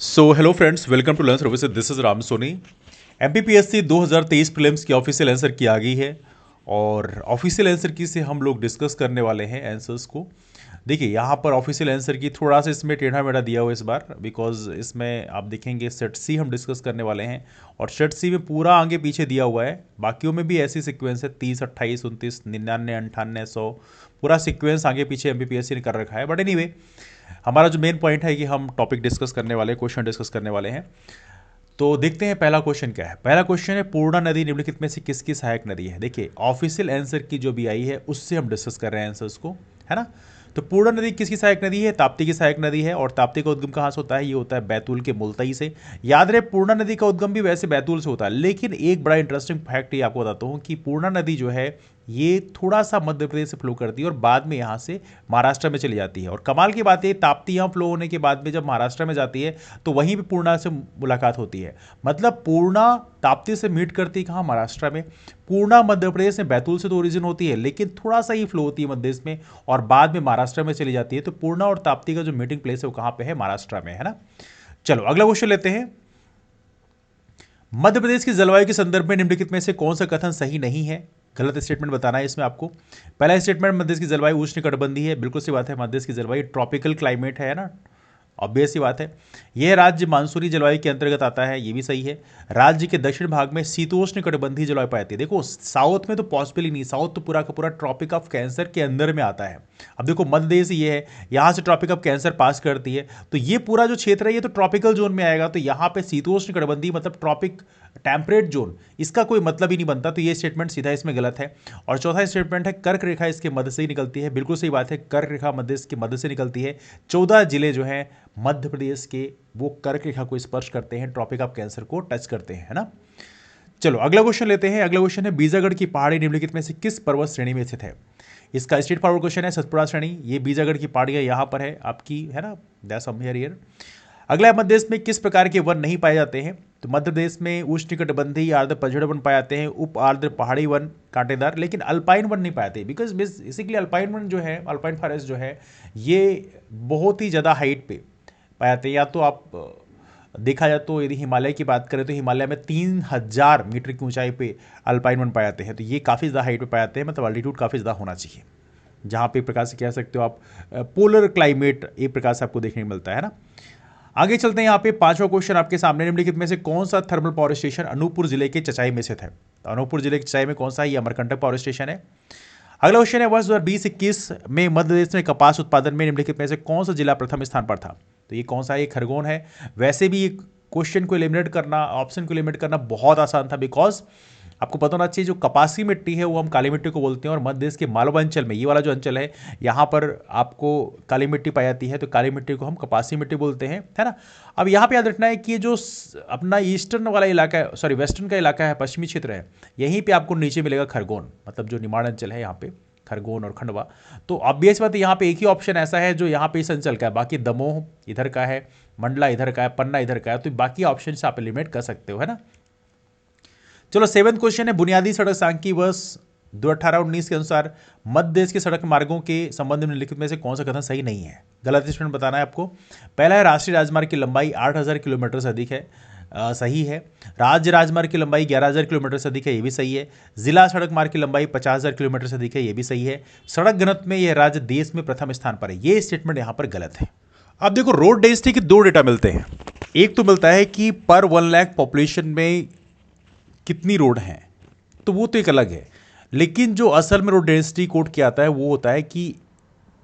So hello friends, welcome to learn services. This is Ram Soni. MPPSC 2023 prelims की official answer key आ गई है और ऑफिशियल आंसर की से हम लोग डिस्कस करने वाले हैं आंसर्स को। देखिए यहाँ पर ऑफिशियल आंसर की थोड़ा सा इसमें टेढ़ा मेढ़ा दिया हुआ इस बार, बिकॉज इसमें आप देखेंगे सेट सी हम डिस्कस करने वाले हैं और सेट सी में पूरा आगे पीछे दिया हुआ है। बाकियों में भी ऐसी सीक्वेंस है 30, 28, 29, 99, 98, 100, पूरा सीक्वेंस आगे पीछे एमपीपीएससी ने कर रखा है। बट एनीवे, हमारा जो मेन पॉइंट है कि हम टॉपिक डिस्कस करने वाले, क्वेश्चन डिस्कस करने वाले हैं। तो देखते हैं पहला क्वेश्चन क्या है। पहला क्वेश्चन है, पूर्णा नदी निम्नलिखित में से किसकी सहायक नदी है। देखिए ऑफिशियल आंसर की जो भी आई है उससे हम डिस्कस कर रहे हैं आंसर्स को, है ना। तो पूर्णा नदी किसकी सहायक नदी है? ताप्ती की सहायक नदी है। और ताप्ती का उद्गम कहाँ से होता है? ये होता है बैतूल के मुल्तई से। याद रहे पूर्णा नदी का उद्गम भी वैसे बैतूल से होता है, लेकिन एक बड़ा इंटरेस्टिंग फैक्ट ये आपको बताता हूँ कि पूर्णा नदी जो है ये थोड़ा सा मध्य प्रदेश से फ्लो करती है और बाद में यहाँ से महाराष्ट्र में चली जाती है। और कमाल की बात है, ताप्ती यहाँ फ्लो होने के बाद में जब महाराष्ट्र में जाती है तो वहीं पे पूर्णा से मुलाकात होती है। मतलब पूर्णा ताप्ती से मीट करती है कहाँ? महाराष्ट्र में। पूर्णा मध्य प्रदेश में बैतूल से तो ओरिजिन होती है, लेकिन थोड़ा सा ही फ्लो होती है मध्य प्रदेश में और बाद में महाराष्ट्र में चली जाती है। तो पूर्णा और ताप्ती का जो मीटिंग प्लेस है वो कहाँ पे है? महाराष्ट्र में, है ना। चलो अगला क्वेश्चन लेते हैं। मध्य प्रदेश की जलवायु के संदर्भ में निम्नलिखित में से कौन सा कथन सही नहीं है? गलत स्टेटमेंट बताना है इसमें आपको। पहला स्टेटमेंट, मध्य प्रदेश की जलवायु उष्णकटिबंधीय है। बिल्कुल सी बात है, मध्य प्रदेश की जलवायु ट्रॉपिकल क्लाइमेट है ना, ऑब्वियस सी बात है। यह राज्य मानसूनी जलवायु के अंतर्गत आता है, ये भी सही है। राज्य के दक्षिण भाग में शीतोष्ण कटिबंधीय जलवायु पाई जाती है। देखो साउथ में तो पॉसिबल ही नहीं, साउथ तो पूरा का पूरा ट्रॉपिक ऑफ कैंसर के अंदर में आता है। अब देखो मध्य प्रदेश ये है, यहाँ से ट्रॉपिक ऑफ कैंसर पास करती है, तो ये पूरा जो क्षेत्र है ये तो ट्रॉपिकल जोन में आएगा। तो यहाँ पे शीतोष्ण कटिबंधीय मतलब ट्रॉपिक टेम्परेट जोन, इसका कोई मतलब ही नहीं बनता। तो ये स्टेटमेंट सीधा इसमें गलत है। और चौथा स्टेटमेंट है, कर्क रेखा इसके मध्य से ही निकलती है। बिल्कुल सही बात है, कर्क रेखा मध्य के मध्य से निकलती है। 14 जिले जो हैं मध्य प्रदेश के वो कर्क रेखा को स्पर्श करते हैं, ट्रॉपिक ऑफ कैंसर को टच करते हैं, है ना। चलो अगला क्वेश्चन लेते हैं। अगला क्वेश्चन है, बीजागढ़ की पहाड़ी निम्नलिखित में से किस पर्वत श्रेणी में स्थित है? इसका स्ट्रेट फॉरवर्ड क्वेश्चन है, सतपुड़ा श्रेणी। ये बीजागढ़ की पहाड़ियां यहाँ पर है आपकी, है ना, दैट्स समवेयर हियर। अगला है, मध्य प्रदेश में किस प्रकार के वन नहीं पाए जाते हैं? तो मध्य प्रदेश में उष्णकटिबंधीय आर्द्र पतझड़ वन पाए जाते हैं, उप आर्द्र पहाड़ी वन कांटेदार, लेकिन अल्पाइन वन नहीं पाए जाते। बिकॉज बेसिकली अल्पाइन वन जो है, अल्पाइन फॉरेस्ट जो है, ये बहुत ही ज़्यादा हाइट पे पाए जाते हैं। या तो आप देखा जाए तो यदि हिमालय की बात करें तो हिमालय में 3000 मीटर की ऊंचाई पे अल्पाइन वन पाए जाते हैं। तो ये काफ़ी ज़्यादा हाइट पे पाए जाते हैं, मतलब अल्टीट्यूड काफ़ी ज़्यादा होना चाहिए, जहाँ पे एक प्रकार से कह सकते हो आप पोलर क्लाइमेट एक प्रकार से आपको देखने को मिलता है ना। आगे चलते हैं। यहाँ पे पांचवा क्वेश्चन आपके सामने, निम्नलिखित में से कौन सा थर्मल पावर स्टेशन अनूपपुर जिले के चचाई में स्थित है? तो अनूपपुर जिले के चचाई में कौन सा है? ये अमरकंटक पावर स्टेशन है। अगला क्वेश्चन है, वर्ष 2020-21 में मध्य प्रदेश में कपास उत्पादन में निम्नलिखित में से कौन सा जिला प्रथम स्थान पर था? तो ये कौन सा है? ये खरगोन है। वैसे भी ये क्वेश्चन को एलिमिनेट करना, ऑप्शन को एलिमिनेट करना बहुत आसान था, बिकॉज आपको पता होना चाहिए जो कपासी मिट्टी है वो हम काली मिट्टी को बोलते हैं। और मध्य देश के मालवा अंचल में, ये वाला जो अंचल है, यहाँ पर आपको काली मिट्टी पाई जाती है, तो काली मिट्टी को हम कपासी मिट्टी बोलते हैं, है ना। अब यहाँ पे याद रखना है कि ये जो अपना ईस्टर्न वाला इलाका है, सॉरी वेस्टर्न का इलाका है, पश्चिमी क्षेत्र है, यहीं पे आपको नीचे मिलेगा खरगोन, मतलब जो निमाड़ अंचल है यहाँ पे, खरगोन और खंडवा। तो ऑब्वियस बात है यहाँ पे एक ही ऑप्शन ऐसा है जो यहाँ पे इस अंचल का है, बाकी दमोह इधर का है, मंडला इधर का है, पन्ना इधर का है, तो बाकी ऑप्शन से आप एलिमिनेट कर सकते हो, है ना। चलो सेवंथ क्वेश्चन है, बुनियादी सड़क सांख्यिकी वर्ष 2018-19 के अनुसार मध्य देश के सड़क मार्गों के संबंध में निम्नलिखित में से कौन सा कथन सही नहीं है? गलत स्टेटमेंट बताना है आपको। पहला है, राष्ट्रीय राजमार्ग की लंबाई 8000 किलोमीटर से अधिक है, सही है। राज्य राजमार्ग की लंबाई 11000 किलोमीटर से अधिक है, ये भी सही है। जिला सड़क मार्ग की लंबाई 50000 किलोमीटर से अधिक है, ये भी सही है। सड़क घनत्व में यह राज्य देश में प्रथम स्थान पर है, ये स्टेटमेंट यहां पर गलत है। अब देखो रोड डेंसिटी के दो डेटा मिलते हैं। एक तो मिलता है कि पर 1 लाख पॉपुलेशन में कितनी रोड हैं, तो वो तो एक अलग है। लेकिन जो असल में रोड डेंसिटी कोड किया आता है वो होता है कि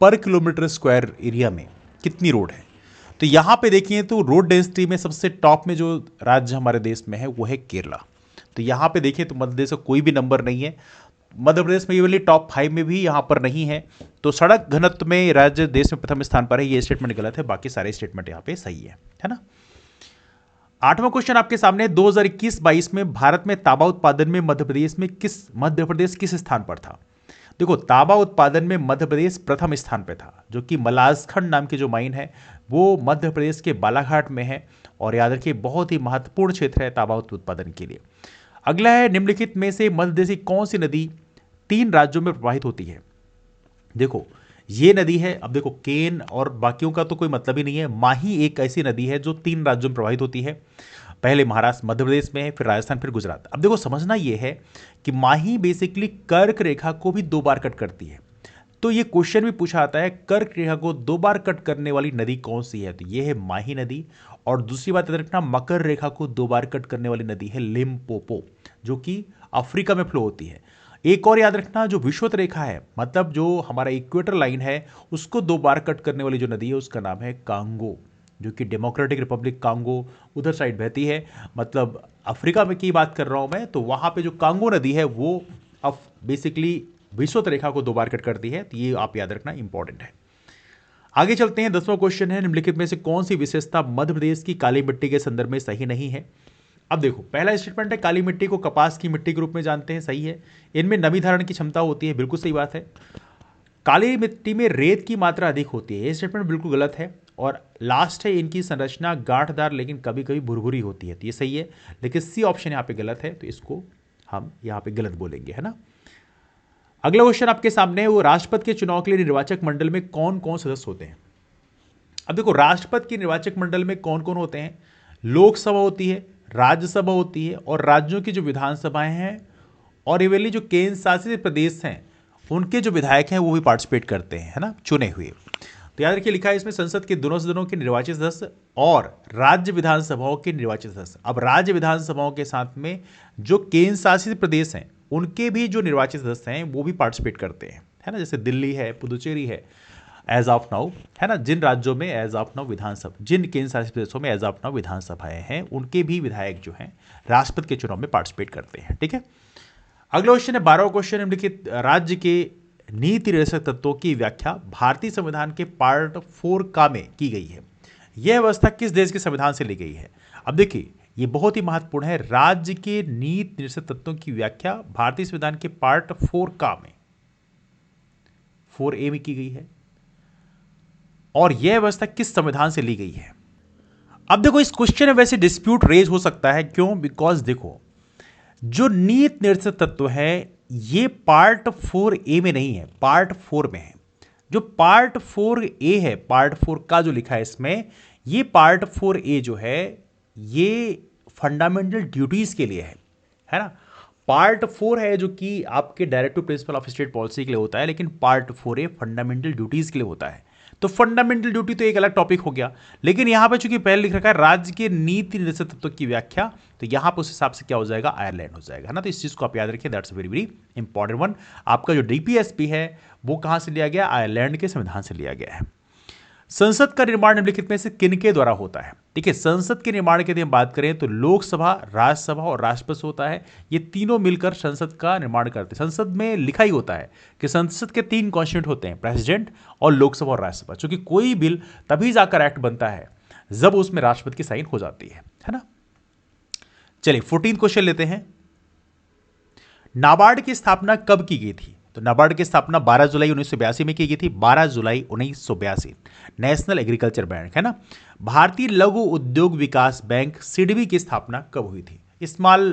पर किलोमीटर स्क्वायर एरिया में कितनी रोड है। तो यहाँ पे देखिए तो रोड डेंसिटी में सबसे टॉप में जो राज्य हमारे देश में है वो है केरला। तो यहाँ पे देखिए तो मध्य प्रदेश का कोई भी नंबर नहीं है, मध्य प्रदेश में ये वाली टॉप 5 में भी यहाँ पर नहीं है। तो सड़क घनत्व में राज्य देश में प्रथम स्थान पर है, ये स्टेटमेंट गलत है, बाकी सारे स्टेटमेंट यहाँ पे सही है ना। आठवां क्वेश्चन आपके सामने, 2021-22 में भारत में तांबा उत्पादन में मध्य प्रदेश किस स्थान पर था? देखो तांबा उत्पादन में मध्य प्रदेश प्रथम स्थान पर था, जो कि मलाजखंड नाम की जो माइन है वो मध्य प्रदेश के बालाघाट में है। और याद रखिए बहुत ही महत्वपूर्ण क्षेत्र है तांबा उत्पादन के लिए। अगला है, निम्नलिखित में से मध्य प्रदेश की कौन सी नदी 3 राज्यों में प्रवाहित होती है? देखो ये नदी है। अब देखो केन और बाकियों का तो कोई मतलब ही नहीं है। माही एक ऐसी नदी है जो 3 राज्यों में प्रवाहित होती है। पहले महाराष्ट्र मध्य प्रदेश में है, फिर राजस्थान, फिर गुजरात। अब देखो समझना ये है कि माही बेसिकली कर्क रेखा को भी 2 बार कट करती है। तो ये क्वेश्चन भी पूछा आता है कर्क रेखा को 2 बार कट करने वाली नदी कौन सी है, तो ये है माही नदी। और दूसरी बात याद रखना, मकर रेखा को 2 बार कट करने वाली नदी है लिम्पोपो, जो कि अफ्रीका में फ्लो होती है। एक और याद रखना, जो विषुवत रेखा है, मतलब जो हमारा इक्वेटर लाइन है, उसको 2 बार कट करने वाली जो नदी है उसका नाम है कांगो, जो कि डेमोक्रेटिक रिपब्लिक कांगो उधर साइड बहती है। मतलब अफ्रीका में की बात कर रहा हूं मैं, तो वहां पे जो कांगो नदी है वो अब बेसिकली विषुवत रेखा को 2 बार कट करती है। तो ये आप याद रखना इंपॉर्टेंट है। आगे चलते हैं। 10वां क्वेश्चन है, निम्नलिखित में से कौन सी विशेषता मध्य प्रदेश की काली मिट्टी के संदर्भ में सही नहीं है। अब देखो पहला स्टेटमेंट है काली मिट्टी को कपास की मिट्टी के रूप में जानते हैं, सही है। इनमें नमी धारण की क्षमता होती है, बिल्कुल सही बात है। काली मिट्टी में रेत की मात्रा अधिक होती है, ये स्टेटमेंट बिल्कुल गलत है। और लास्ट है, इनकी संरचना गांठदार लेकिन कभी कभी भुरभुरी होती है, तो ये सही है। लेकिन सी ऑप्शन यहाँ पे गलत है, तो इसको हम यहाँ पे गलत बोलेंगे, है ना। अगला क्वेश्चन आपके सामने है, वो राष्ट्रपति के चुनाव के लिए निर्वाचक मंडल में कौन कौन सदस्य होते हैं। अब देखो राष्ट्रपति के निर्वाचक मंडल में कौन कौन होते हैं। लोकसभा होती है, राज्यसभा होती है, और राज्यों की जो विधानसभाएं हैं और इवेली जो केंद्र शासित प्रदेश हैं उनके जो विधायक हैं वो भी पार्टिसिपेट करते हैं, है ना, चुने हुए। तो याद रखिए, लिखा है इसमें संसद के दोनों सदनों के निर्वाचित सदस्य और राज्य विधानसभाओं के निर्वाचित सदस्य। अब राज्य विधानसभाओं के साथ में जो केंद्र शासित प्रदेश हैं उनके भी जो निर्वाचित सदस्य हैं वो भी पार्टिसिपेट करते हैं, है ना। जैसे दिल्ली है, पुदुचेरी है एज ऑफ नाउ, है ना। जिन राज्यों में एज ऑफ नाउ विधानसभा, जिन केंद्र शासित प्रदेशों में एज ऑफ नाउ विधानसभाएं हैं, उनके भी विधायक जो हैं राष्ट्रपति के चुनाव में पार्टिसिपेट करते हैं, ठीक है। अगला क्वेश्चन है 12वां क्वेश्चन, निम्नलिखित राज्य के नीति निर्देशक तत्वों की व्याख्या भारतीय संविधान के पार्ट 4 का में की गई है। यह व्यवस्था किस देश के संविधान से ली गई है। अब देखिए ये बहुत ही महत्वपूर्ण है, राज्य के नीति निर्देशक तत्वों की व्याख्या भारतीय संविधान के पार्ट 4 का में 4A में की गई है। और यह व्यवस्था किस संविधान से ली गई है। अब देखो इस क्वेश्चन में वैसे डिस्प्यूट रेज हो सकता है, क्यों, बिकॉज देखो जो नीति निर्देशक तत्व है ये पार्ट 4A में नहीं है, पार्ट 4 में है। जो पार्ट 4A है, पार्ट 4 का जो लिखा है इसमें, ये पार्ट 4A जो है ये फंडामेंटल ड्यूटीज के लिए है ना। पार्ट 4 है जो कि आपके directive principle of state policy के लिए होता है, लेकिन पार्ट 4A फंडामेंटल ड्यूटीज के लिए होता है। तो फंडामेंटल ड्यूटी तो एक अलग टॉपिक हो गया, लेकिन यहां पे चूंकि पहले लिख रखा है राज्य के नीति निर्देशक तत्व की व्याख्या, तो यहां पर उस हिसाब से क्या हो जाएगा, आयरलैंड हो जाएगा, है ना। तो इस चीज को आप याद रखिए, that's very very important one. आपका जो डीपीएसपी है वो कहां से लिया गया, आयरलैंड के संविधान से लिया गया है। संसद का निर्माण निम्नलिखित में से किनके द्वारा होता है। देखिए संसद के निर्माण की यदि हम बात करें तो लोकसभा, राज्यसभा और राष्ट्रपति होता है। ये तीनों मिलकर संसद का निर्माण करते हैं। संसद में लिखा ही होता है कि संसद के 3 कॉन्स्टिट्यूंट होते हैं, प्रेसिडेंट और लोकसभा और राज्यसभा। क्योंकि कोई बिल तभी जाकर एक्ट बनता है जब उसमें राष्ट्रपति की साइन हो जाती है ना। चलिए 14 क्वेश्चन लेते हैं। नाबार्ड की स्थापना कब की गई थी। तो नाबार्ड की स्थापना 12 जुलाई 1982 में की गई थी, 12 जुलाई 1982। नेशनल एग्रीकल्चर बैंक, है ना। भारतीय लघु उद्योग विकास बैंक सिडबी की स्थापना कब हुई थी, स्मॉल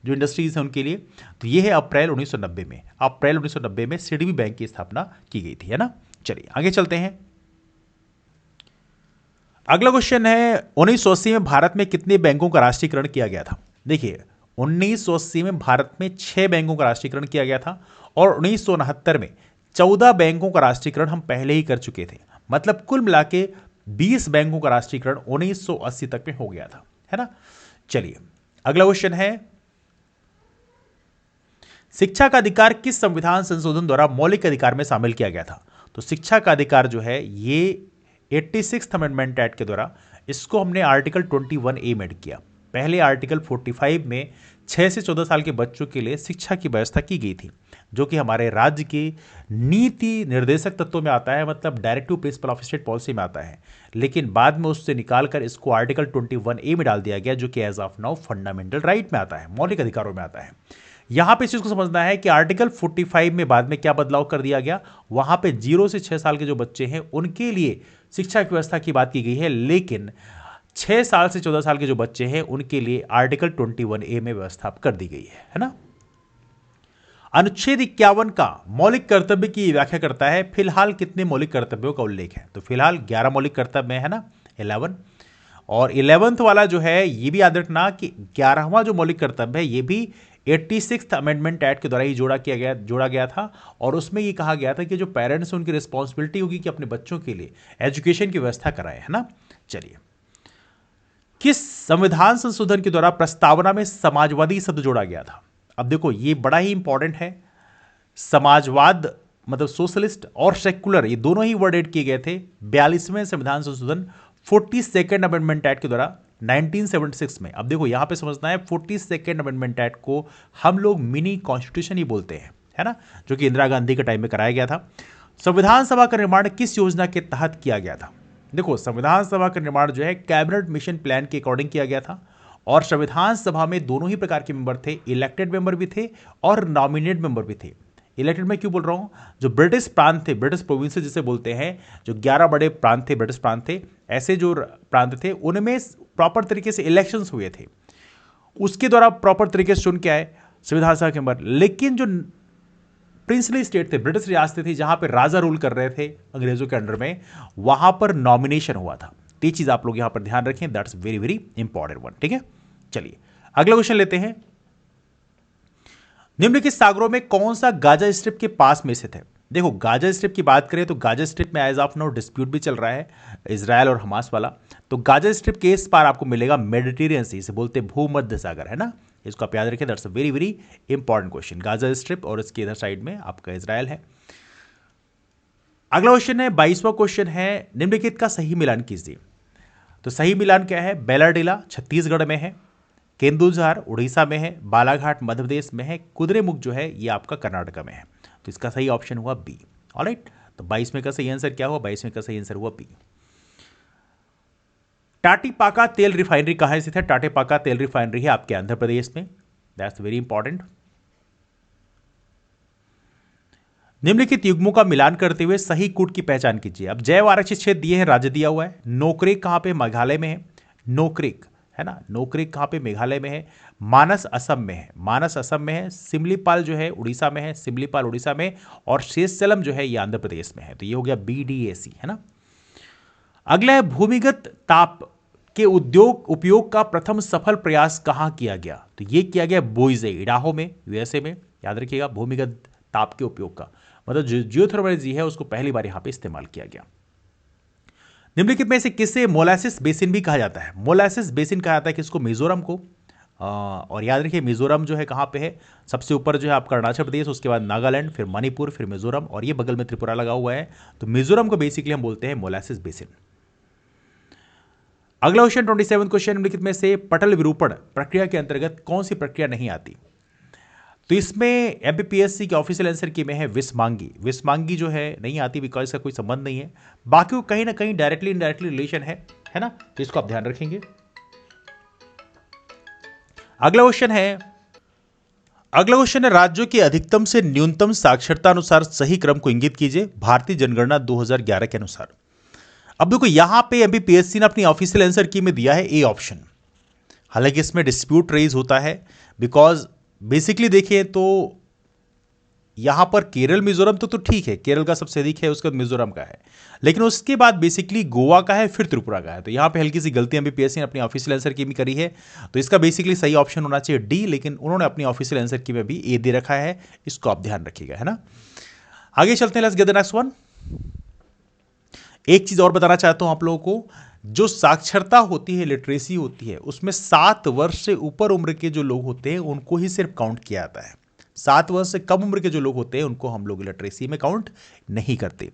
जो इंडस्ट्रीज हैं उनके लिए, तो ये है अप्रैल 1990 में। अप्रैल 1990 में सिडबी बैंक की स्थापना की गई थी, है ना। चलिए आगे चलते हैं। अगला क्वेश्चन है 1980 में भारत में कितने बैंकों का राष्ट्रीयकरण किया गया था। देखिए 1980 में भारत में 6 बैंकों का राष्ट्रीयकरण किया गया था, और 1969 में 14 बैंकों का राष्ट्रीयकरण हम पहले ही कर चुके थे। मतलब कुल मिला के 20 बैंकों का राष्ट्रीयकरण 1980 तक में हो गया था, है ना। चलिए अगला क्वेश्चन है, शिक्षा का अधिकार किस संविधान संशोधन द्वारा मौलिक अधिकार में शामिल किया गया था। तो शिक्षा का अधिकार जो है ये 86th अमेंडमेंट एक्ट के द्वारा, इसको हमने आर्टिकल 21A में ऐड किया। पहले आर्टिकल 45 में 6 से 14 साल के बच्चों के लिए शिक्षा की व्यवस्था की गई थी, जो कि हमारे राज्य के नीति निर्देशक तत्वों में आता है, मतलब directive principle of state policy में आता है। लेकिन बाद में उससे निकालकर इसको आर्टिकल 21A में डाल दिया गया, जो कि as of now fundamental right में आता है, मौलिक अधिकारों में आता है। यहां पे इस चीज को समझना है कि आर्टिकल 45 में बाद में क्या बदलाव कर दिया गया, वहां पे 0 से 6 साल के जो बच्चे हैं उनके लिए शिक्षा की व्यवस्था की बात की गई है, लेकिन 6 साल से 14 साल के जो बच्चे हैं उनके लिए आर्टिकल 21A में व्यवस्था कर दी गई है ना। अनुच्छेद 51 का मौलिक कर्तव्य की व्याख्या करता है। फिलहाल कितने मौलिक कर्तव्यों का उल्लेख है? तो फिलहाल 11 मौलिक कर्तव्य है ना, 11। और 11th वाला जो है ये भी याद रखना कि 11वां जो मौलिक कर्तव्य है ये भी 86th अमेंडमेंट एक्ट के द्वारा ही जोड़ा गया था। और उसमें ये कहा गया था कि जो पेरेंट्स हैं उनकी रिस्पॉन्सिबिलिटी होगी कि अपने बच्चों के लिए एजुकेशन की व्यवस्था कराएं, है ना। चलिए, किस संविधान संशोधन के द्वारा प्रस्तावना में समाजवादी शब्द जोड़ा गया था? अब देखो ये बड़ा ही इंपॉर्टेंट है। समाजवाद मतलब सोशलिस्ट और सेक्युलर ये दोनों ही वर्ड ऐड किए गए थे 42वें संविधान संशोधन 42nd अमेंडमेंट एक्ट के द्वारा 1976 में। अब देखो यहां पे समझना है 42nd अमेंडमेंट एक्ट को हम लोग मिनी कॉन्स्टिट्यूशन ही बोलते हैं, है ना, जो कि इंदिरा गांधी के टाइम में कराया गया था। संविधान सभा का निर्माण किस योजना के तहत किया गया था? देखो संविधान सभा का निर्माण जो है कैबिनेट मिशन प्लान के अकॉर्डिंग किया गया था। और संविधान सभा में दोनों ही प्रकार के मेंबर थे, इलेक्टेड मेंबर भी थे और नॉमिनेट मेंबर भी थे। इलेक्टेड में क्यों बोल रहा हूं? जो ब्रिटिश प्रांत थे, ब्रिटिश प्रोविंस जिसे बोलते हैं, जो 11 बड़े प्रांत थे, ब्रिटिश प्रांत थे, ऐसे जो प्रांत थे उनमें प्रॉपर तरीके से इलेक्शंस हुए थे, उसके द्वारा प्रॉपर तरीके से चुन के आए संविधान सभा के मेंबर। लेकिन जो प्रिंसली स्टेट थे, ब्रिटिश रियासतें थी जहां पर राजा रूल कर रहे थे अंग्रेजों के अंडर में, वहां पर नॉमिनेशन हुआ था। तो ये चीज आप लोग यहां पर ध्यान रखें, that's very very important one. ठीक है, चलिए अगला क्वेश्चन लेते हैं। निम्नलिखित सागरों में कौन सा गाजा स्ट्रिप के पास में स्थित है? देखो गाजा स्ट्रिप की बात करें तो गाजा स्ट्रिप में एज ऑफ नाउ डिस्प्यूट भी चल रहा है, इजराइल और हमास वाला। तो गाजा स्ट्रिप के इस पार आपको मिलेगा मेडिटेरियन सी, इसे बोलते हैं भूमध्य सागर, है ना। इसको आप याद रखें, that's a very very important question. Gaza strip और इसके इधर साइड में आपका इजराइल है। अगला क्वेश्चन है 22वां क्वेश्चन है, निम्नलिखित का सही मिलान कीजिए। तो सही मिलान क्या है? बेलाडीला छत्तीसगढ़ में है, केंदुझार उड़ीसा में है, बालाघाट मध्य प्रदेश में है, कुद्रेमुख जो है ये आपका कर्नाटक में है। तो इसका सही ऑप्शन हुआ बी। ऑलराइट, तो 22वें का सही आंसर क्या हुआ? 22वें का सही आंसर हुआ बी। टाटीपाका तेल रिफाइनरी कहां स्थित है? टाटीपाका तेल रिफाइनरी है आपके आंध्र प्रदेश में, दैट्स वेरी इंपॉर्टेंट। निम्नलिखित युग्मों का मिलान करते हुए सही कूट की पहचान कीजिए। अब जैव आरक्षित क्षेत्र दिए हैं, राज्य दिया हुआ है। नोकरेक कहां पे? मेघालय में है, नोकरेक, है ना। नोकरेक कहां पे? मेघालय में है। मानस असम में है, मानस असम में है। सिमलीपाल जो है उड़ीसा में है, सिमलीपाल उड़ीसा में। और शेषचलम जो है ये आंध्र प्रदेश में है। तो ये हो गया BDAC, है ना। अगला है भूमिगत ताप के उपयोग का प्रथम सफल प्रयास कहां किया गया? तो ये किया गया बोइजे, इडाहो में, USA में। याद रखिएगा भूमिगत ताप के उपयोग का मतलब जो जियोथर्मल एनर्जी है उसको पहली बार यहां पे इस्तेमाल किया गया। निम्नलिखित में से किसे मोलासिस बेसिन भी कहा जाता है? मोलासिस बेसिन कहा जाता है किसको? मिजोरम को। और याद रखिए मिजोरम जो है कहां पे है? सबसे ऊपर जो है आपका अरुणाचल प्रदेश, उसके बाद नागालैंड, फिर मणिपुर, फिर मिजोरम, और ये बगल में त्रिपुरा लगा हुआ है। तो मिजोरम को बेसिकली हम बोलते हैं मोलासिस बेसिन। अगला क्वेश्चन 27 क्वेश्चन, निम्नलिखित में से पटल विरूपण प्रक्रिया के अंतर्गत कौन सी प्रक्रिया नहीं आती? तो इसमें MPPSC के ऑफिशियल आंसर की में है विस्मांगी। विस्मांगी जो है नहीं आती बिकॉज इसका कोई संबंध नहीं है। बाकी वो कहीं ना कहीं डायरेक्टली इनडायरेक्टली रिलेशन है ना, तो इसको आप ध्यान रखेंगे। अगला क्वेश्चन है राज्यों की अधिकतम से न्यूनतम साक्षरता अनुसार सही क्रम को इंगित कीजिए भारतीय जनगणना 2011 के अनुसार। अब देखो यहां पे MPPSC ने अपनी ऑफिशियल आंसर की में दिया है ए ऑप्शन। हालांकि इसमें डिस्प्यूट रेज होता है बिकॉज बेसिकली देखिए तो यहां पर केरल मिजोरम तो ठीक है, केरल का सबसे अधिक है, उसके बाद मिजोरम का है, लेकिन उसके बाद बेसिकली गोवा का है, फिर त्रिपुरा का है। तो यहां पे हल्की सी गलती MPPSC ने अपनी ऑफिशियल आंसर की भी करी है। तो इसका बेसिकली सही ऑप्शन होना चाहिए डी, लेकिन उन्होंने अपनी ऑफिशियल आंसर की में भी ए दे रखा है, इसको आप ध्यान रखिएगा, है ना। आगे चलते हैं, let's get the next one. एक चीज और बताना चाहता हूं आप लोगों को, जो साक्षरता होती है, लिटरेसी होती है, उसमें 7 वर्ष से ऊपर उम्र के जो लोग होते हैं उनको ही सिर्फ काउंट किया जाता है। 7 वर्ष से कम उम्र के जो लोग होते हैं उनको हम लोग लिटरेसी में काउंट नहीं करते।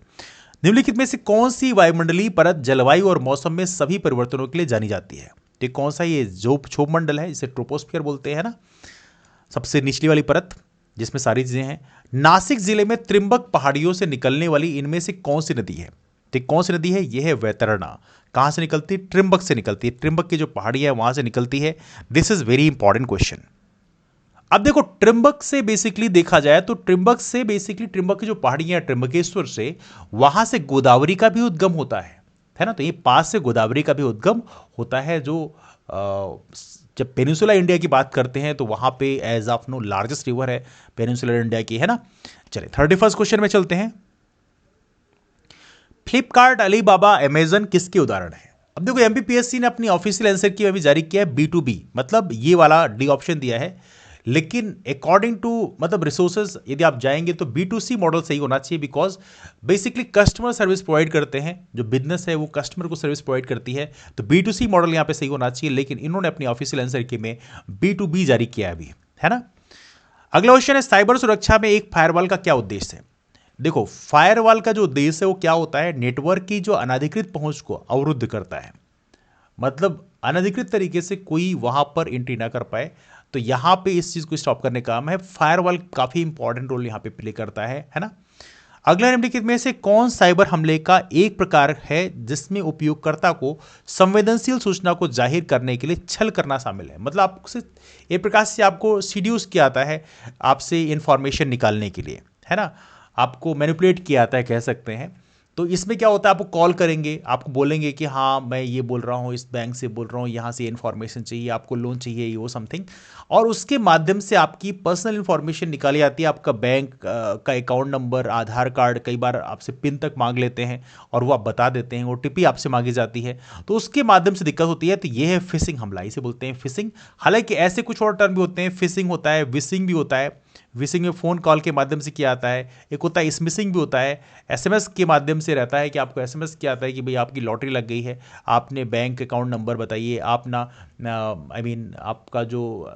निम्नलिखित में से कौन सी वायुमंडलीय परत जलवायु और मौसम में सभी परिवर्तनों के लिए जानी जाती है? तो कौन सा ये जो क्षोभ मंडल है, इसे ट्रोपोस्फियर बोलते हैं ना, सबसे निचली वाली परत जिसमें सारी चीजें हैं। नासिक जिले में त्रिंबक पहाड़ियों से निकलने वाली इनमें से कौन सी नदी है? तो कौन सी नदी है? यह है वैतरणा। कहां से निकलती है? त्रिंबक से निकलती है। त्रिंबक की जो पहाड़ी है वहां से निकलती है। This is very important question. अब देखो त्रिंबक से बेसिकली देखा जाए तो त्रिंबक की जो पहाड़ियां, त्रिंबकेश्वर से, वहां से गोदावरी का भी उद्गम होता है। है ना। तो ये पास से गोदावरी का भी उद्गम होता है, जो जब पेनिनसुला इंडिया की बात करते हैं तो वहां पे as of now largest river है पेनिनसुला इंडिया की, है ना। चलिए 31 क्वेश्चन में चलते हैं। फ्लिपकार्ट, अलीबाबा, अमेजन किसके उदाहरण है? अब देखो एमपीपीएससी ने अपनी ऑफिशियल आंसर की अभी जारी किया है B2B, मतलब ये वाला डी ऑप्शन दिया है, लेकिन अकॉर्डिंग टू मतलब रिसोर्सेज यदि आप जाएंगे तो B2C मॉडल सही होना चाहिए, because basically customer service provide करते हैं, जो बिजनेस है वो कस्टमर को सर्विस प्रोवाइड करती है, तो B2C मॉडल यहां पे सही होना चाहिए, लेकिन इन्होंने अपनी ऑफिशियल आंसर की में B2B जारी किया है अभी, है ना। अगला क्वेश्चन है, साइबर सुरक्षा में एक फायरवॉल का क्या उद्देश्य है? देखो फायरवॉल का जो उद्देश्य है वो क्या होता है, नेटवर्क की जो अनधिकृत पहुंच को अवरुद्ध करता है, मतलब अनधिकृत तरीके से कोई वहां पर एंट्री ना कर पाए, तो यहां पे इस चीज को स्टॉप करने का काम है। फायरवॉल काफी इंपॉर्टेंट रोल यहां पे प्ले करता है ना। अगला निम्नलिखित में से कौन साइबर हमले का एक प्रकार है जिसमें उपयोगकर्ता को संवेदनशील सूचना को जाहिर करने के लिए छल करना शामिल है? मतलब आपसे एक प्रकार से आपको सीड्यूस किया जाता है आपसे इंफॉर्मेशन निकालने के लिए, है ना, आपको मैनिपुलेट किया जाता है कह सकते हैं। तो इसमें क्या होता है, आपको कॉल करेंगे, आपको बोलेंगे कि हाँ मैं ये बोल रहा हूँ, इस बैंक से बोल रहा हूँ, यहाँ से इन्फॉर्मेशन चाहिए, आपको लोन चाहिए, ये वो समथिंग, और उसके माध्यम से आपकी पर्सनल इन्फॉर्मेशन निकाली जाती है, आपका बैंक का अकाउंट नंबर, आधार कार्ड, कई बार आपसे पिन तक मांग लेते हैं और वो आप बता देते हैं, OTP आपसे मांगी जाती है, तो उसके माध्यम से दिक्कत होती है। तो ये है फिशिंग हमला, इसे बोलते हैं फिशिंग। हालांकि ऐसे कुछ और टर्म भी होते हैं, फिशिंग होता है, विशिंग भी होता है। विशिंग में फ़ोन कॉल के माध्यम से किया जाता है, एक होता है स्मिशिंग भी होता है, SMS के माध्यम से रहता है कि आपको SMS किया जाता है कि भाई आपकी लॉटरी लग गई है, आपने बैंक अकाउंट नंबर बताइए, आप ना आपका जो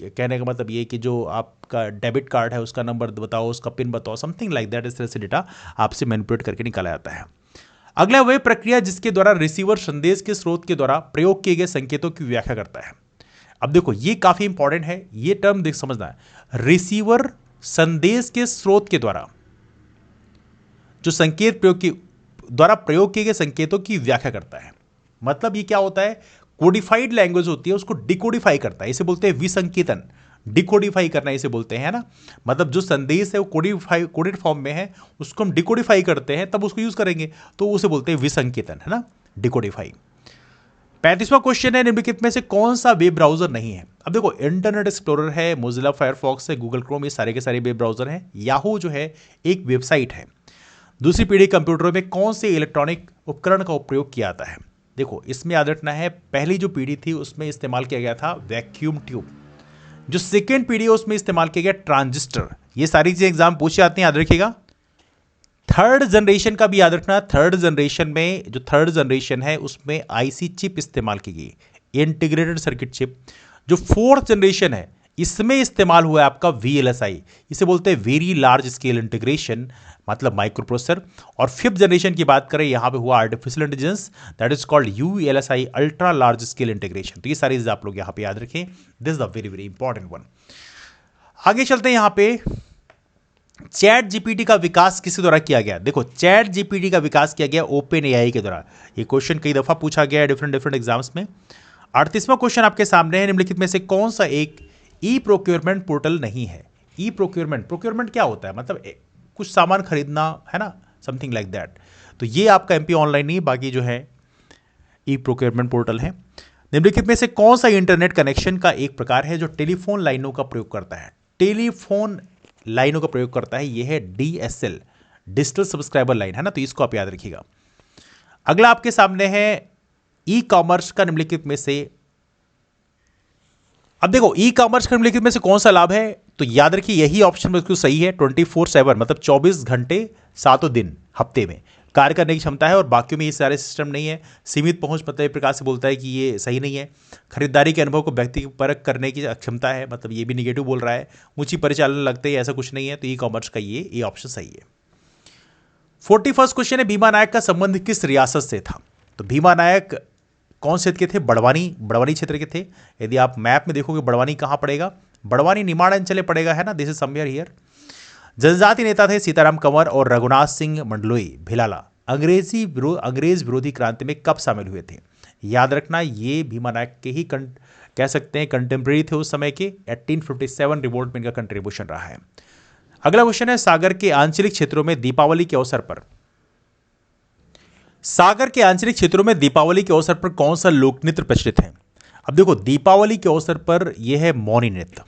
कहने का मतलब ये कि जो आपका डेबिट कार्ड है उसका नंबर बताओ, उसका पिन बताओ, समथिंग लाइक दैट। इस तरह से डेटा आपसे मैनिपुलेट करके निकाला जाता है। अगला वह प्रक्रिया जिसके द्वारा रिसीवर संदेश के स्रोत के द्वारा प्रयोग किए गए संकेतों की व्याख्या करता है। अब देखो ये काफी इंपॉर्टेंट है, ये टर्म देख समझना है। रिसीवर संदेश के स्रोत के द्वारा जो संकेत द्वारा प्रयोग किए गए संकेतों की व्याख्या करता है। मतलब ये क्या होता है, कोडिफाइड लैंग्वेज होती है उसको डिकोडिफाई करता है, इसे बोलते हैं विसंकेतन। डिकोडिफाई करना इसे बोलते हैं, है ना। मतलब जो संदेश है वो कोडेड फॉर्म में है, उसको हम डिकोडिफाई करते हैं तब उसको यूज करेंगे, तो उसे बोलते हैं विसंकेतन, है ना, डिकोडिफाई। 35वां क्वेश्चन है, निम्नलिखित में से कौन सा वेब ब्राउजर नहीं है? अब देखो इंटरनेट एक्सप्लोरर है, मोजिला फायरफॉक्स है, गूगल क्रोम, ये सारे के सारे वेब ब्राउजर हैं। याहू जो है एक वेबसाइट है। दूसरी पीढ़ी कंप्यूटरों में कौन से इलेक्ट्रॉनिक उपकरण का उपयोग किया जाता है? देखो इसमें याद रखना है, पहली जो पीढ़ी थी उसमें इस्तेमाल किया गया था वैक्यूम ट्यूब, जो सेकेंड पीढ़ी है उसमें इस्तेमाल किया गया ट्रांजिस्टर। ये सारी चीजें एग्जाम पूछे जाते हैं, याद रखिएगा। थर्ड जनरेशन का भी याद रखना, थर्ड जनरेशन में जो थर्ड जनरेशन है उसमें IC चिप इस्तेमाल की गई, इंटीग्रेटेड सर्किट चिप। जो फोर्थ जनरेशन है इसमें इस्तेमाल हुआ है आपका VLSI, इसे बोलते हैं वेरी लार्ज स्केल इंटीग्रेशन, मतलब माइक्रो प्रोसेसर। और फिफ्थ जनरेशन की बात करें, यहां पे हुआ artificial intelligence, that is called ULSI, ultra large scale integration. तो ये सारी चीजें आप लोग यहां पे याद रखें, this is the very very important one. आगे चलते हैं, यहां पे चैट जीपीटी का विकास किसके द्वारा किया गया? देखो चैट जीपीटी का विकास किया गया OpenAI के द्वारा। ये क्वेश्चन कई दफा पूछा गया है डिफरेंट एग्जाम्स में। 38वां क्वेश्चन आपके सामने है, निम्नलिखित में से कौन सा एक ई प्रोक्योरमेंट पोर्टल नहीं है? ई प्रोक्योरमेंट क्या होता है, मतलब कुछ सामान खरीदना, है ना, समथिंग लाइक दैट। तो ये आपका MP ऑनलाइन नहीं, बाकी जो है ई प्रोक्योरमेंट पोर्टल है। निम्नलिखित में से कौन सा इंटरनेट कनेक्शन का एक प्रकार है जो टेलीफोन लाइनों का प्रयोग करता है? टेलीफोन लाइनों का प्रयोग करता है, यह है DSL, डिजिटल सब्सक्राइबर लाइन, है ना, तो इसको आप याद रखिएगा। अगला आपके सामने है ई कॉमर्स का निम्नलिखित में से, अब देखो ई कॉमर्स का निम्नलिखित में से कौन सा लाभ है? तो याद रखिए यही ऑप्शन बिल्कुल सही है। 24/7 मतलब 24 घंटे 7 दिन हफ्ते में कार्य करने की क्षमता है, और बाकियों में ये सारे सिस्टम नहीं है। सीमित पहुंच, मतलब एक प्रकार से बोलता है कि ये सही नहीं है। खरीदारी के अनुभव को व्यक्तिपरक करने की क्षमता है, मतलब ये भी निगेटिव बोल रहा है। ऊंची परिचालन लगते हैं, ऐसा कुछ नहीं है। तो ई कॉमर्स का ये ऑप्शन सही है। 41st क्वेश्चन है, भीमा नायक का संबंध किस रियासत से था? तो भीमा नायक कौन से के थे? बड़वानी क्षेत्र के थे। यदि आप मैप में देखोगे बड़वानी कहां पड़ेगा, बड़वानी निमाड़ अंचल पड़ेगा, है ना, दिस इज समवेयर हियर। जनजाति नेता थे सीताराम कंवर और रघुनाथ सिंह मंडलोई भिलाला। अंग्रेज विरोधी क्रांति में कब शामिल हुए थे? याद रखना ये भीमा नायक के ही कह सकते हैं कंटेम्प्रेरी थे उस समय के। 1857 रिवोल्ट में इनका कंट्रीब्यूशन रहा है। अगला क्वेश्चन है, सागर के आंचलिक क्षेत्रों में दीपावली के अवसर पर सागर के आंचलिक क्षेत्रों में दीपावली के अवसर पर कौन सा लोक नृत्य प्रचलित है? अब देखो, दीपावली के अवसर पर यह है मौनी नृत्य।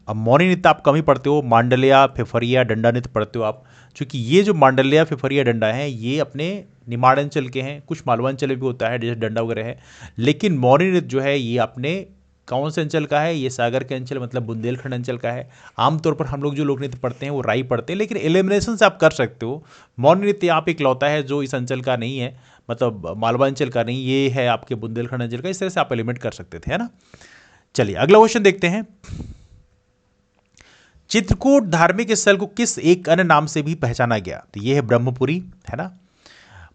अब मौनी नृत्य आप कम ही पढ़ते हो, मांडलिया फिफरिया डंडा नृत्य पढ़ते हो आप, क्योंकि ये जो मांडलिया फिफरिया डंडा है ये अपने निमाड़ अंचल के हैं, कुछ मालवांचल में भी होता है जैसे डंडा वगैरह है, लेकिन मौनी नृत्य जो है ये अपने कौन से अंचल का है? ये सागर के अंचल मतलब बुंदेलखंड अंचल का है। आमतौर पर हम लोग जो लोक नृत्य पढ़ते हैं वो राई पढ़ते हैं, लेकिन एलिमिनेशन से आप कर सकते हो। मौनी नृत्य यहाँ पे इकलौता है जो इस अंचल का नहीं है, मतलब मालवा अंचल का नहीं, ये है आपके बुंदेलखंड अंचल का। इस तरह से आप एलिमिनेट कर सकते थे, है ना। चलिए अगला क्वेश्चन देखते हैं। चित्रकूट धार्मिक स्थल को किस एक अन्य नाम से भी पहचाना गया? तो ये है ब्रह्मपुरी, है ना।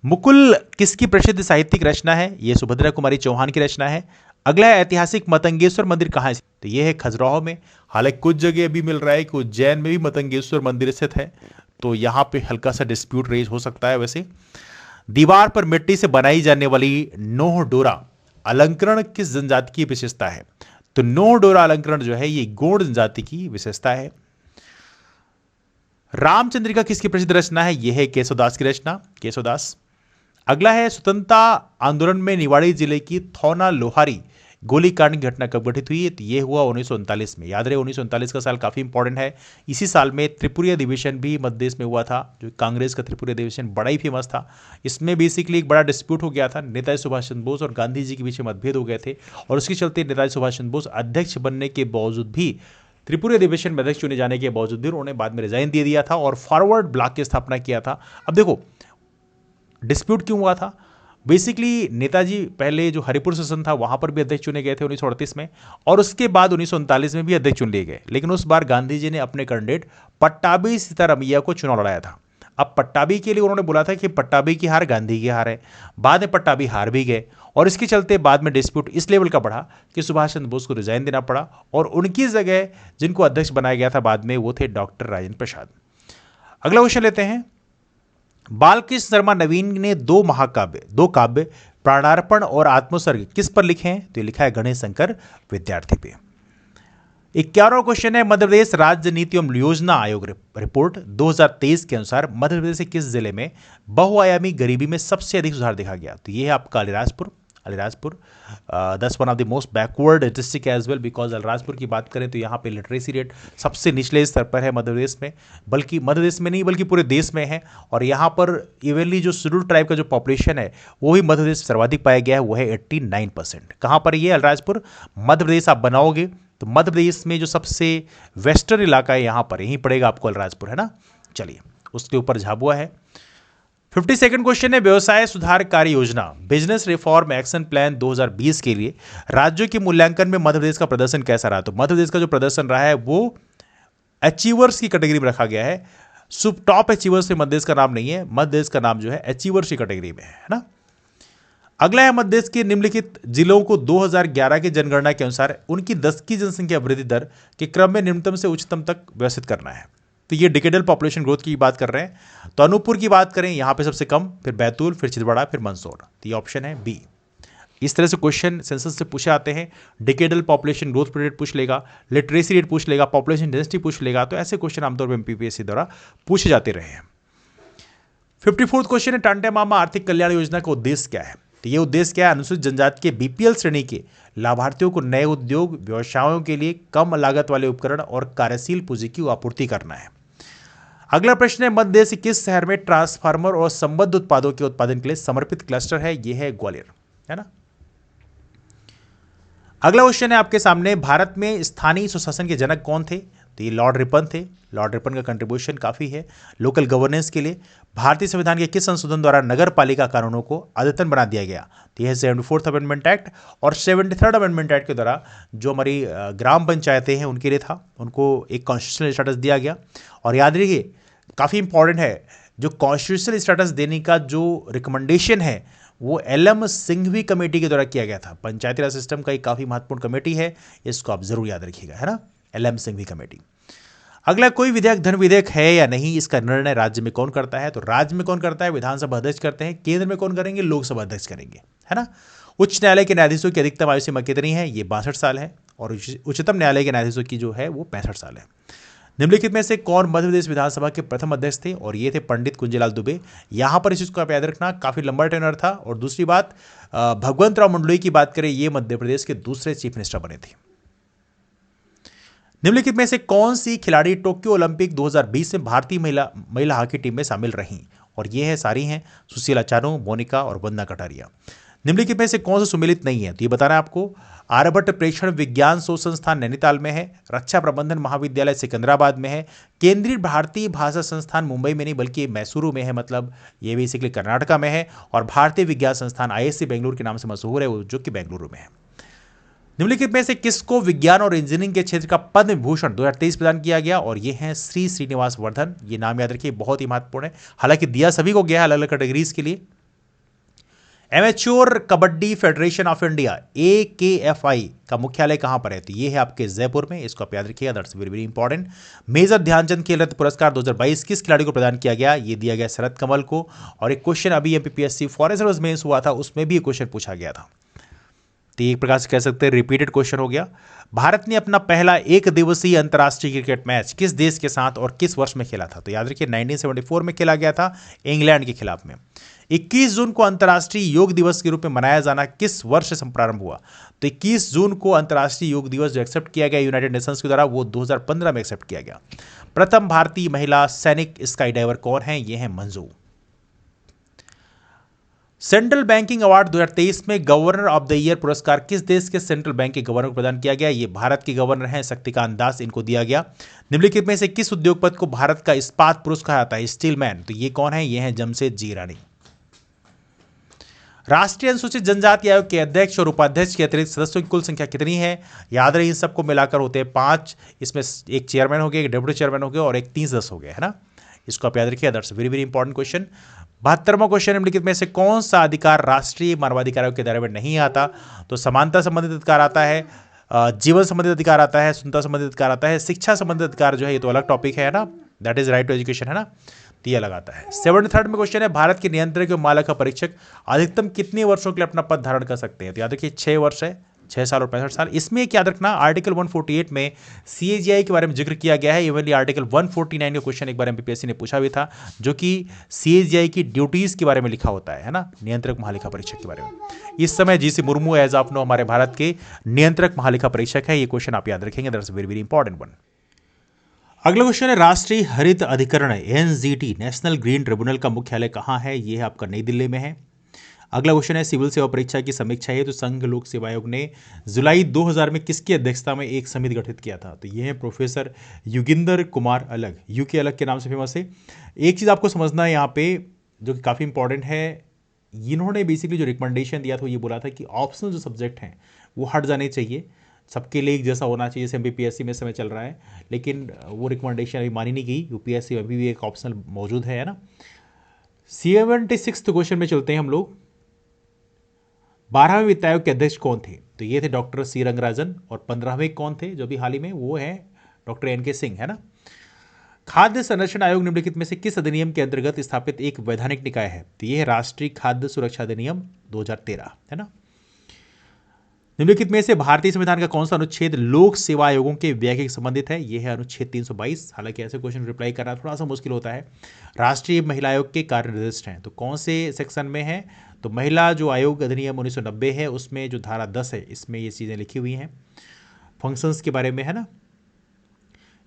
मुकुल किसकी प्रसिद्ध साहित्यिक रचना है? ये सुभद्रा कुमारी चौहान की रचना है। अगला है ऐतिहासिक मतंगेश्वर मंदिर कहाँ है? तो ये है खजुराहो में। हालांकि कुछ जगह अभी मिल रहा है कि उज्जैन में भी मतंगेश्वर मंदिर स्थित है, तो यहाँ पे हल्का सा डिस्प्यूट रेज हो सकता है। वैसे दीवार पर मिट्टी से बनाई जाने वाली नोह डोरा अलंकरण किस जनजाति की विशेषता है? तो नोह डोरा अलंकरण जो है ये गोंड जनजाति की विशेषता है। रामचंद्रिका किसकी प्रसिद्ध रचना है? यह है केशवदास की रचना, केशवदास। अगला है स्वतंत्रता आंदोलन में निवाड़ी जिले की थौना लोहारी गोलीकांड की घटना कब घटित हुई है? तो यह हुआ 1939 में। याद रहे 1939 का साल काफी इंपॉर्टेंट है। इसी साल में त्रिपुरी अधिवेशन भी मध्य प्रदेश में हुआ था, जो कांग्रेस का त्रिपुरी अधिवेशन बड़ा ही फेमस था। इसमें बेसिकली एक बड़ा डिस्प्यूट हो गया था, नेताजी सुभाष चंद्र बोस और गांधी जी के बीच मतभेद हो गए थे, और उसके चलते नेताजी सुभाष चंद्र बोस अध्यक्ष बनने के बावजूद भी, त्रिपुरी अधिवेशन में अध्यक्ष चुने जाने के बावजूद भी उन्होंने बाद में रिजाइन दे दिया था और फॉरवर्ड ब्लॉक की स्थापना किया था। अब देखो डिस्प्यूट क्यों हुआ था? बेसिकली नेताजी पहले जो हरिपुर सेशन था वहां पर भी अध्यक्ष चुने गए थे 1938 में, और उसके बाद 1939 में भी अध्यक्ष चुन लिए गए, लेकिन उस बार गांधी जी ने अपने कैंडिडेट पट्टाभी सीतारमैया को चुनाव लड़ाया था। अब पट्टाभी के लिए उन्होंने बोला था कि पट्टाभी की हार गांधी की हार है। बाद में पट्टाभी हार भी गए, और इसके चलते बाद में डिस्प्यूट इस लेवल का बढ़ा कि सुभाष चंद्र बोस को रिजाइन देना पड़ा, और उनकी जगह जिनको अध्यक्ष बनाया गया था बाद में वो थे डॉक्टर राजेंद्र प्रसाद। अगला क्वेश्चन लेते हैं। बालकृष्ण शर्मा नवीन ने दो काव्य प्राणार्पण और आत्मोत्सर्ग किस पर लिखे हैं? तो लिखा है गणेश शंकर विद्यार्थी पे। 11वां क्वेश्चन है, मध्य प्रदेश राज्य नीति एवं योजना आयोग रिपोर्ट 2023 के अनुसार मध्य प्रदेश के किस जिले में बहुआयामी गरीबी में सबसे अधिक सुधार देखा गया? तो ये है आपका Alirajpur. That's one of the most backward district as well, because Alirajpur की बात करें तो यहाँ पे लिटरेसी रेट सबसे निचले स्तर पर है मध्य प्रदेश में, बल्कि मध्य प्रदेश में नहीं बल्कि पूरे देश में है। और यहाँ पर इवनली जो शेड्यूल्ड ट्राइब का जो पॉपुलेशन है वो ही मध्य प्रदेश सर्वाधिक पाया गया है, वो है 89%। कहाँ पर ये अलीराजपुर? मध्य प्रदेश आप बनाओगे तो मध्य प्रदेश में जो सबसे वेस्टर्न इलाका है यहाँ पर, यहीं पड़ेगा आपको अलीराजपुर, है ना। चलिए उसके ऊपर झाबुआ है। 52nd क्वेश्चन है, व्यवसाय सुधार कार्य योजना बिजनेस रिफॉर्म एक्शन प्लान 2020 के लिए राज्यों के मूल्यांकन में मध्य प्रदेश का प्रदर्शन कैसा रहा? तो मध्य प्रदेश का जो प्रदर्शन रहा है वो अचीवर्स की कैटेगरी में रखा गया है। सुप टॉप अचीवर्स में मध्य प्रदेश का नाम नहीं है, मध्य प्रदेश का नाम जो है अचीवर्स की कैटेगरी में है ना। अगला है, मध्य प्रदेश के निम्नलिखित जिलों को 2011 की जनगणना के अनुसार उनकी 10 की जनसंख्या वृद्धि दर के क्रम में निम्नतम से उच्चतम तक व्यवस्थित करना है। तो ये डिकेडल पॉपुलेशन ग्रोथ की बात कर रहे हैं। तो अनूपपुर की बात करें, यहाँ पे सबसे कम, फिर बैतूल, फिर छिंदवाड़ा, फिर मंदसौर। तो ये ऑप्शन है बी। इस तरह से क्वेश्चन सेंसस से पूछे आते हैं। डिकेडल पॉपुलेशन ग्रोथ रेट पूछ लेगा, लिटरेसी रेट पूछ लेगा, पॉपुलेशन डेंसिटी पूछ लेगा। तो ऐसे क्वेश्चन आमतौर पर एमपीपीएससी द्वारा पूछे जाते रहे हैं। 54th क्वेश्चन है, टांटे मामा आर्थिक कल्याण योजना का उद्देश्य क्या है? तो ये उद्देश्य क्या है? अनुसूचित जनजाति के बीपीएल श्रेणी के लाभार्थियों को नए उद्योग व्यवसायों के लिए कम लागत वाले उपकरण और कार्यशील पूंजी की आपूर्ति करना है। अगला प्रश्न है, मध्य प्रदेश के किस शहर में ट्रांसफार्मर और संबद्ध उत्पादों के उत्पादन के लिए समर्पित क्लस्टर है? यह है ग्वालियर, है ना। अगला क्वेश्चन है आपके सामने, भारत में स्थानीय सुशासन के जनक कौन थे? तो ये लॉर्ड रिपन थे। लॉर्ड रिपन का कंट्रीब्यूशन काफी है लोकल गवर्नेंस के लिए। भारतीय संविधान के किस संशोधन द्वारा नगर पालिका कानूनों को अद्यतन बना दिया गया? तो यह 74th अमेंडमेंट एक्ट, और 73rd अमेंडमेंट एक्ट के द्वारा जो हमारी ग्राम पंचायतें हैं उनके लिए था, उनको एक कॉन्स्टिट्यूशनल स्टेटस दिया गया। और याद रखिए काफ़ी इंपॉर्टेंट है, जो कॉन्स्टिट्यूशनल स्टेटस देने का जो रिकमेंडेशन है वो एलएम सिंघवी कमेटी के द्वारा किया गया था। पंचायती राज सिस्टम का एक काफ़ी महत्वपूर्ण कमेटी है, इसको आप जरूर याद रखिएगा, है ना, एलएम सिंघवी कमेटी। अगला, कोई विधेयक धन विधेयक है या नहीं, इसका निर्णय राज्य में कौन करता है? तो राज्य में कौन करता है? विधानसभा अध्यक्ष करते हैं। केंद्र में कौन करेंगे? लोकसभा अध्यक्ष करेंगे, है ना। उच्च न्यायालय के न्यायाधीशों की अधिकतम आयु सीमा कितनी है? ये 62 साल है, और उच्चतम न्यायालय के न्यायाधीशों की जो है वो 65 साल है। निम्नलिखित में से कौन मध्य प्रदेश विधानसभा के प्रथम अध्यक्ष थे? और ये थे पंडित कुंजीलाल दुबे। यहां पर इस चीज को आप याद रखना, काफी लंबा टेनर था। और दूसरी बात, भगवंत राव मंडलोई की बात करें, ये मध्य प्रदेश के दूसरे चीफ मिनिस्टर बने थे। निम्नलिखित में से कौन सी खिलाड़ी टोक्यो ओलंपिक 2020 में भारतीय महिला हॉकी टीम में शामिल रहीं? और ये है सारी हैं, सुशीला चानू, मोनिका और वंदना कटारिया। निम्नलिखित में से कौन सा सुमेलित नहीं है? तो ये बताना है आपको। आर्यभट्ट प्रेक्षण विज्ञान शोध संस्थान नैनीताल में है, रक्षा प्रबंधन महाविद्यालय सिकंदराबाद में है, केंद्रीय भारतीय भाषा संस्थान मुंबई में नहीं बल्कि मैसूरू में है, मतलब ये बेसिकली कर्नाटका में है, और भारतीय विज्ञान संस्थान IISc बेंगलुरु के नाम से मशहूर है, वो जो कि बेंगलुरु में है। निम्नलिखित में से किसको विज्ञान और इंजीनियरिंग के क्षेत्र का पद्म विभूषण 2023 प्रदान किया गया? और ये हैं श्री श्रीनिवास वर्धन। ये नाम याद रखिए, बहुत ही महत्वपूर्ण है। हालांकि दिया सभी को गया है, अलग अलग कैटेगरीज के लिए। Amateur kabaddi federation of India AKFI का मुख्यालय कहां पर है? तो ये है आपके जयपुर में, इसको आप याद रखिएगा, that's very very important. Major Dhyanchand Khel Ratna पुरस्कार 2022 किस खिलाड़ी को प्रदान किया गया? ये दिया गया शरद कमल को। और एक क्वेश्चन अभी MPPSC फॉरेस्ट सर्विस मेंस हुआ था, उसमें भी एक क्वेश्चन पूछा गया था, तो एक प्रकार से कह सकते हैं रिपीटेड क्वेश्चन हो गया। भारत ने अपना पहला एक दिवसीय अंतर्राष्ट्रीय क्रिकेट मैच किस देश के साथ और किस वर्ष में खेला था? तो याद रखिए 1974 में खेला गया था, इंग्लैंड के खिलाफ में। 21 जून को अंतर्राष्ट्रीय योग दिवस के रूप में मनाया जाना किस वर्ष से प्रारंभ हुआ? तो 21 जून को अंतर्राष्ट्रीय योग दिवस जो एक्सेप्ट किया गया यूनाइटेड नेशंस के द्वारा, वो 2015 में एक्सेप्ट किया गया। प्रथम भारतीय महिला सैनिक स्काई डाइवर कौन है? ये है मंजू। सेंट्रल बैंकिंग अवार्ड 2023 में गवर्नर ऑफ द ईयर पुरस्कार किस देश के सेंट्रल बैंक के गवर्नर को प्रदान किया गया? ये भारत के गवर्नर हैं शक्तिकांत दास, इनको दिया गया। निम्नलिखित में से किस उद्योगपति को भारत का इस्पात पुरुष कहा जाता है? Steel man. तो ये कौन है? ये है जमशेदजी ईरानी। राष्ट्रीय अनुसूचित जनजाति आयोग के अध्यक्ष और उपाध्यक्ष के अतिरिक्त सदस्यों की कुल संख्या कितनी है? याद रहे इन सबको मिलाकर होते हैं 5। इसमें एक चेयरमैन हो गए, एक डेप्यूटी चेयरमैन हो गए और एक 30 सदस्य हो गए, है ना। इसको आप याद रखिए, that's very very important question. 72वां क्वेश्चन, निम्नलिखित में से कौन सा अधिकार राष्ट्रीय मानवाधिकार आयोग के दायरे में नहीं आता? तो समानता संबंधित अधिकार आता है, जीवन संबंधित अधिकार आता है, सुंदरता संबंधित अधिकार आता है, शिक्षा संबंधित अधिकार जो है ये तो अलग टॉपिक है ना, that is right to education, है ना, तो ये लगाता है। 73rd में क्वेश्चन है, भारत के नियंत्रक एवं मालक परीक्षक अधिकतम कितने वर्षों के लिए अपना पद धारण कर सकते हैं? तो याद रखिए 6 वर्ष है, 6 साल और 65 साल। इसमें एक याद रखना, आर्टिकल 148 में CAGI के बारे में जिक्र किया गया है। इवनली आर्टिकल 149 का क्वेश्चन एक बार MPPSC ने पूछा भी था, जो कि CAGI की ड्यूटीज के बारे में लिखा होता है ना, नियंत्रक महालेखा परीक्षक के बारे में। इस समय GC Murmu as of now हमारे भारत के नियंत्रक महालेखा परीक्षक है। ये क्वेश्चन आप याद रखेंगे, that's very very important one. अगला क्वेश्चन है, राष्ट्रीय हरित अधिकरण NGT नेशनल ग्रीन ट्रिब्यूनल का मुख्यालय कहाँ है? ये है आपका नई दिल्ली में है। अगला क्वेश्चन है, सिविल सेवा परीक्षा की समीक्षा है तो संघ लोक सेवा आयोग ने जुलाई 2000 में किसकी अध्यक्षता में एक समिति गठित किया था? तो ये है प्रोफेसर युगिंदर कुमार अलग, यूके अलग के नाम से फेमस है। एक चीज़ आपको समझना है यहाँ पे जो कि काफ़ी इंपॉर्टेंट है, इन्होंने बेसिकली जो रिकमेंडेशन दिया था ये बोला था कि ऑप्शनल जो सब्जेक्ट हैं वो हट जाने चाहिए, सबके लिए एक जैसा होना चाहिए, जैसे MPPSC में समय चल रहा है, लेकिन वो रिकमेंडेशन अभी मानी नहीं गई। UPSC में अभी भी एक ऑप्शनल मौजूद है ना। 76th क्वेश्चन में चलते हैं हम लोग। 12वें वित्त आयोग के अध्यक्ष कौन थे? तो ये थे डॉक्टर C रंगराजन। और 15वें कौन थे जो भी हाल ही में, वो है डॉक्टर NK सिंह, है ना। खाद्य संरक्षण आयोग निम्नलिखित में से किस अधिनियम के अंतर्गत स्थापित एक वैधानिक निकाय है? तो ये है राष्ट्रीय खाद्य सुरक्षा अधिनियम 2013, है ना। निम्नलिखित में से भारतीय संविधान का कौन सा अनुच्छेद लोक सेवा आयोगों के व्यय के संबंधित है? यह है अनुच्छेद 322। हालांकि ऐसे क्वेश्चन रिप्लाई करना थोड़ा सा मुश्किल होता है। राष्ट्रीय महिला आयोग के कार्य निर्दिष्ट हैं, तो कौन से सेक्शन में है? तो महिला जो आयोग अधिनियम 1990 है उसमें जो धारा 10 है इसमें ये चीज़ें लिखी हुई हैं, फंक्शंस के बारे में, है ना।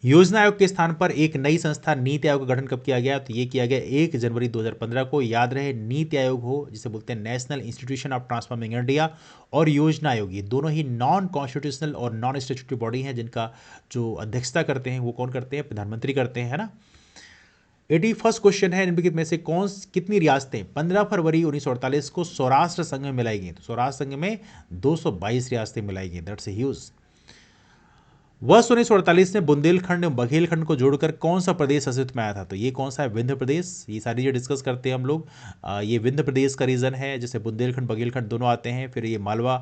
योजना आयोग के स्थान पर एक नई संस्था नीति आयोग का गठन कब किया गया? तो ये किया गया 1 जनवरी 2015 को। याद रहे, नीति आयोग हो जिसे बोलते हैं national institution of transforming India, और योजना आयोग, ये दोनों ही नॉन कॉन्स्टिट्यूशनल और नॉन स्टैट्यूटरी बॉडी हैं, जिनका जो अध्यक्षता करते हैं वो कौन करते हैं? प्रधानमंत्री करते हैं, है ना। 81st क्वेश्चन है, निम्नलिखित में से कितनी रियासतें 15 फरवरी 1948 को सौराष्ट्र संघ में मिलाई गई? तो सौराष्ट्र संघ में 222 रियासतें मिलाई गई, दैट्स ह्यूज। वर्ष 1948 में बुंदेलखंड एवं बघेलखंड को जोड़कर कौन सा प्रदेश अस्तित्व में आया था? तो ये कौन सा है? विंध्य प्रदेश। ये सारी चीज़ें डिस्कस करते हैं हम लोग। ये विंध्य प्रदेश का रीजन है, जैसे बुंदेलखंड बघेलखंड दोनों आते हैं। फिर ये मालवा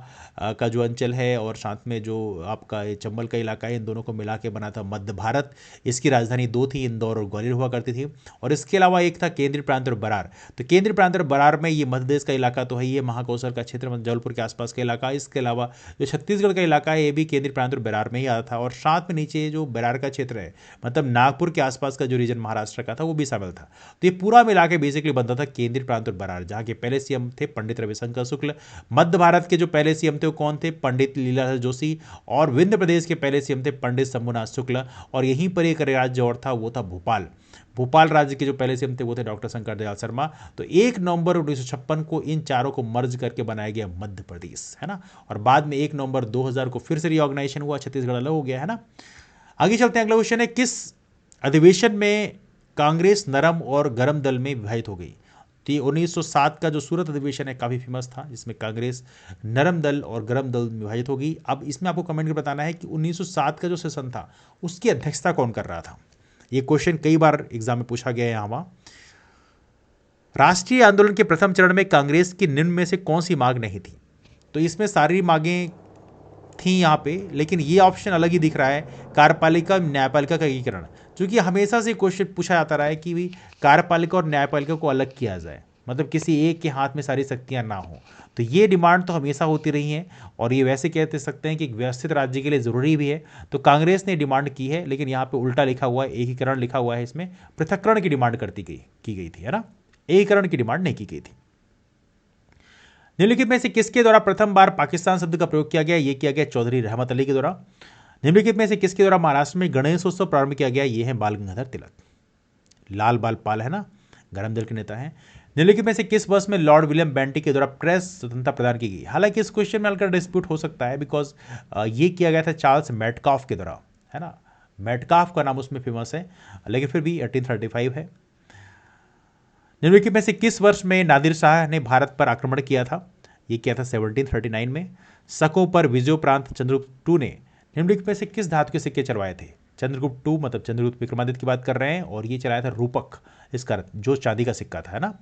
का जो अंचल है और साथ में जो आपका ये चंबल का इलाका है, इन दोनों को मिला के बना था मध्य भारत। इसकी राजधानी 2 थी, इंदौर और ग्वालियर हुआ करती थी। और इसके अलावा एक था केंद्रीय प्रांत और बरार। तो केंद्रीय प्रांत और बरार में ये मध्य प्रदेश का इलाका तो है, ये महाकौशल का क्षेत्र, जबलपुर के आसपास का इलाका। इसके अलावा जो छत्तीसगढ़ का इलाका है ये भी केंद्रीय प्रांत और बरार में ही आता था। और और साथ में नीचे जो बेरार का क्षेत्र है, मतलब नागपुर के आसपास का जो रीजन महाराष्ट्र का था, वो भी शामिल था। तो ये पूरा मिला के बेसिकली बनता था केंद्रीय प्रांत और बेरार, जहाँ के पहले सीएम थे पंडित रविशंकर शुक्ल। मध्य भारत के जो पहले सीएम थे वो कौन थे? पंडित लीलाधर जोशी। और विंध्य प्रदेश के पहले सीएम थे पंडित शंभुनाथ शुक्ल। और यहीं पर एक राज्य और था, वो था भोपाल। भोपाल राज्य के जो पहले सीएम थे वो थे डॉक्टर शंकर दयाल शर्मा। तो 1 नवंबर 1956 को इन चारों को मर्ज करके बनाया गया मध्य प्रदेश, है ना। और बाद में 1 नवंबर 2000 को फिर से रिऑर्गेनाइजेशन हुआ, छत्तीसगढ़ अलग हो गया, है ना। आगे चलते हैं, अगला क्वेश्चन है, किस अधिवेशन में कांग्रेस नरम और गरम दल में विभाजित हो गई? तो ये 1907 का जो सूरत अधिवेशन है काफ़ी फेमस था, जिसमें कांग्रेस नरम दल और गरम दल में विभाजित हो गई। अब इसमें आपको कमेंट करके बताना है कि 1907 का जो सेशन था उसकी अध्यक्षता कौन कर रहा था। ये क्वेश्चन कई बार एग्जाम में पूछा गया है यहाँ। राष्ट्रीय आंदोलन के प्रथम चरण में कांग्रेस की निम्न में से कौन सी मांग नहीं थी? तो इसमें सारी मांगें थी यहाँ पे, लेकिन ये ऑप्शन अलग ही दिख रहा है, कार्यपालिका न्यायपालिका का एकीकरण। क्योंकि हमेशा से क्वेश्चन पूछा जाता रहा है कि भी कार्यपालिका और न्यायपालिका को अलग किया जाए, मतलब किसी एक के हाथ में सारी शक्तियां ना हो। तो ये डिमांड तो हमेशा होती रही है, और ये वैसे कहते सकते हैं कि एक व्यवस्थित राज्य के लिए ज़रूरी भी है। तो कांग्रेस ने डिमांड की है, लेकिन यहाँ पे उल्टा लिखा हुआ है, एकीकरण लिखा हुआ है, इसमें पृथक्करण की डिमांड की गई थी, है ना, एकीकरण की डिमांड नहीं की गई थी। निम्नलिखित में से किसके द्वारा प्रथम बार पाकिस्तान शब्द का प्रयोग किया गया? ये किया गया चौधरी रहमत अली के द्वारा। निम्नलिखित में से किसके द्वारा महाराष्ट्र में गणेशोत्सव प्रारंभ किया गया? ये है बाल गंगाधर तिलक। लाल बाल पाल, है ना, गरम दल के नेता हैं। निम्नलिखित में से किस वर्ष में लॉर्ड विलियम बेंटिक के द्वारा प्रेस स्वतंत्रता प्रदान की गई? हालांकि इस क्वेश्चन में हल्का डिस्प्यूट हो सकता है, बिकॉज ये किया गया था चार्ल्स मेटकाफ के द्वारा, है ना। मेटकाफ का नाम उसमें फेमस है, लेकिन फिर भी 1835 है। निम्नलिखित में से किस वर्ष में नादिर शाह ने भारत पर आक्रमण किया था? ये किया था 1739 में। शकों पर विजयोपरांत चंद्रगुप्त II ने निम्नलिखित में से किस धातु के सिक्के चलवाए थे? चंद्रगुप्त II मतलब चंद्रगुप्त विक्रमादित्य की बात कर रहे हैं, और ये चलाया था रूपक, इसका जो चांदी का सिक्का था, है ना।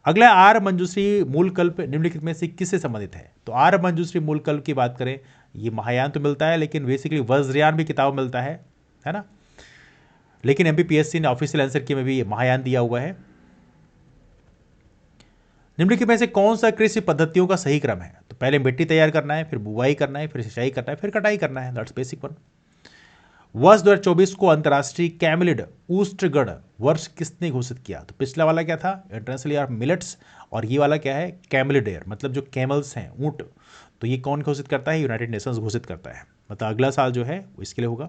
अगला, आर्य मंजूश्री मूलकल्प निम्नलिखित में से किससे संबंधित है? तो आर्य मंजूश्री मूलकल्प की बात करें, ये महायान तो मिलता है, लेकिन बेसिकली वज्रयान भी किताब मिलता है ना। लेकिन MPPSC ने ऑफिशियल आंसर की में भी महायान दिया हुआ है। निम्नलिखित में से कौन सा कृषि पद्धतियों का सही क्रम है? तो पहले मिट्टी तैयार करना है, फिर बुवाई करना है, फिर सिंचाई करना है, फिर कटाई करना है। That's basic one. वर्ष 2024 को अंतर्राष्ट्रीय कैमलिड उष्णगण वर्ष किसने घोषित किया? तो पिछला वाला क्या था? International year of millets. और ये वाला क्या है? कैमलिड ईयर, मतलब जो कैमल्स हैं, ऊंट। तो ये कौन घोषित करता है? यूनाइटेड नेशंस घोषित करता है, मतलब अगला साल जो है वो इसके लिए होगा।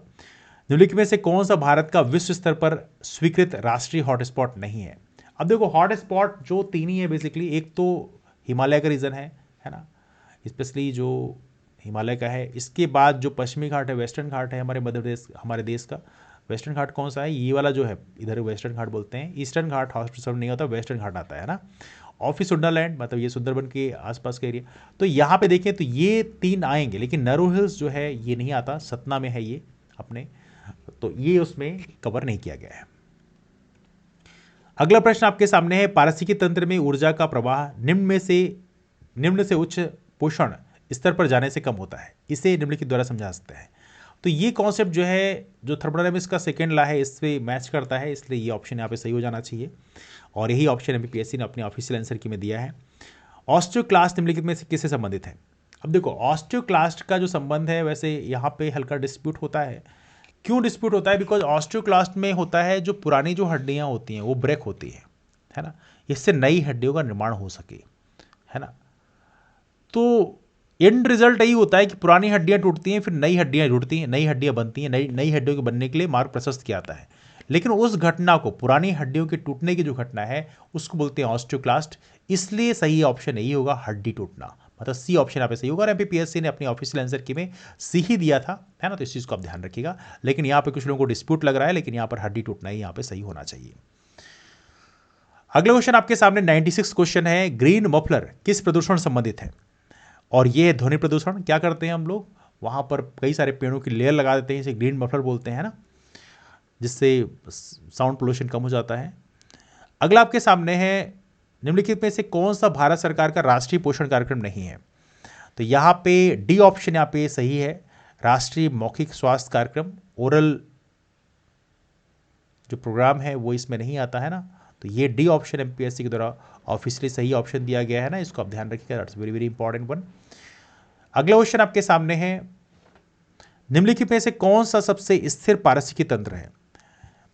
निम्नलिखित में से कौन सा भारत का विश्व स्तर पर स्वीकृत राष्ट्रीय हॉटस्पॉट नहीं है? अब देखो, हॉट स्पॉट जो तीन ही है बेसिकली, एक तो हिमालय का रीजन है ना, स्पेशली जो हिमालय का है। इसके बाद जो पश्चिमी घाट है, वेस्टर्न घाट है हमारे देश का। वेस्टर्न घाट कौन सा है? ये वाला जो है, इधर वेस्टर्न घाट बोलते हैं। ईस्टर्न घाट हॉट नहीं होता, वेस्टर्न घाट आता है ना। ऑफ सुंदरलैंड, मतलब ये सुंदरबन के आसपास का एरिया। तो यहाँ पे देखें तो ये तीन आएंगे, लेकिन नैरो हिल्स जो है ये नहीं आता, सतना में है ये अपने, तो ये उसमें कवर नहीं किया गया है। अगला प्रश्न आपके सामने है, पारिस्थितिकी तंत्र में ऊर्जा का प्रवाह निम्न से उच्च पोषण स्तर पर जाने से कम होता है। इसे निम्नलिखित द्वारा समझा सकते हैं। तो ये कॉन्सेप्ट जो है, जो थर्मोडायनामिक्स का सेकेंड लॉ है, इससे मैच करता है, इसलिए ये ऑप्शन यहाँ पे सही हो जाना चाहिए। और यही ऑप्शन MPPSC ने अपने ऑफिशियल आंसर की में दिया है। ऑस्टियोक्लास्ट निम्नलिखित में से किससे संबंधित है? अब देखो, ऑस्टियोक्लास्ट का जो संबंध है, वैसे यहाँ पे हल्का डिस्प्यूट होता है। क्यों डिस्प्यूट होता है? बिकॉज ऑस्टियोक्लास्ट में होता है, जो पुरानी जो हड्डियाँ होती हैं वो ब्रेक होती है ना, इससे नई हड्डियों का निर्माण हो सके, है ना। तो एंड रिजल्ट यही होता है कि पुरानी हड्डियां टूटती हैं, फिर नई हड्डियां जुड़ती हैं, नई हड्डियां बनती हैं, नई हड्डियों के बनने के लिए मार्ग प्रशस्त किया जाता है। लेकिन उस घटना को, पुरानी हड्डियों के टूटने की जो घटना है, उसको बोलते हैं ऑस्टियोक्लास्ट। इसलिए सही ऑप्शन यही होगा, हड्डी टूटना, मतलब सी ऑप्शन यहाँ पे सही होगा। और MPPSC ने अपनी ऑफिशियल आंसर की में सी ही दिया था, है ना, तो इस चीज़ को आप ध्यान रखिएगा। लेकिन यहाँ पे कुछ लोगों को डिस्प्यूट लग रहा है, लेकिन यहाँ पर हड्डी टूटना ही यहाँ पे सही होना चाहिए। अगला क्वेश्चन आपके सामने 96 क्वेश्चन है, ग्रीन मफलर किस प्रदूषण संबंधित है? और ये ध्वनि प्रदूषण। क्या करते हैं हम लोग, वहाँ पर कई सारे पेड़ों की लेयर लगा देते हैं, इसे ग्रीन मफलर बोलते हैं ना, जिससे साउंड पोल्यूशन कम हो जाता है। अगला आपके सामने है, निम्नलिखित में से कौन सा भारत सरकार का राष्ट्रीय पोषण कार्यक्रम नहीं है? तो यहाँ पे डी ऑप्शन यहाँ पे सही है, राष्ट्रीय मौखिक स्वास्थ्य कार्यक्रम। ओरल जो प्रोग्राम है वो इसमें नहीं आता है ना, तो ये डी ऑप्शन MPSC के द्वारा ऑफिशियली सही ऑप्शन दिया गया है ना, इसको आप ध्यान रखिएगा, that's very very important one. अगला क्वेश्चन आपके सामने है, निम्नलिखित में से कौन सा सबसे स्थिर पारिस्थितिकी तंत्र है?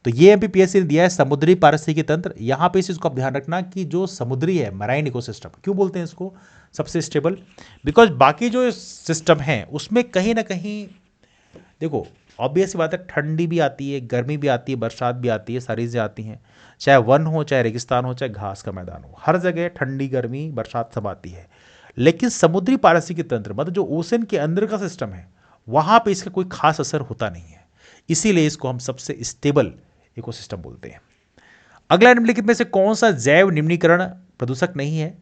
तो ये एमपीपीएससी ने दिया है समुद्री पारिस्थितिकी तंत्र। यहां पे इस चीज को आप ध्यान रखना कि जो समुद्री है मराइन इकोसिस्टम, क्यों बोलते हैं इसको सबसे स्टेबल? बिकॉज बाकी जो सिस्टम है उसमें कहीं ना कहीं देखो ऑब्वियस सी बात है, ठंडी भी आती है, गर्मी भी आती है, बरसात भी आती है, सारी चीजें आती हैं, चाहे वन हो, चाहे रेगिस्तान हो, चाहे घास का मैदान हो, हर जगह ठंडी गर्मी बरसात सब आती है। लेकिन समुद्री पारिस्थितिकी तंत्र मतलब जो ओशन के अंदर का सिस्टम है वहां पे इसका कोई खास असर होता नहीं है, इसीलिए इसको हम सबसे स्टेबल इकोसिस्टम बोलते हैं। अगला निम्नलिखित में से कौन सा जैव निम्नीकरण प्रदूषक नहीं है,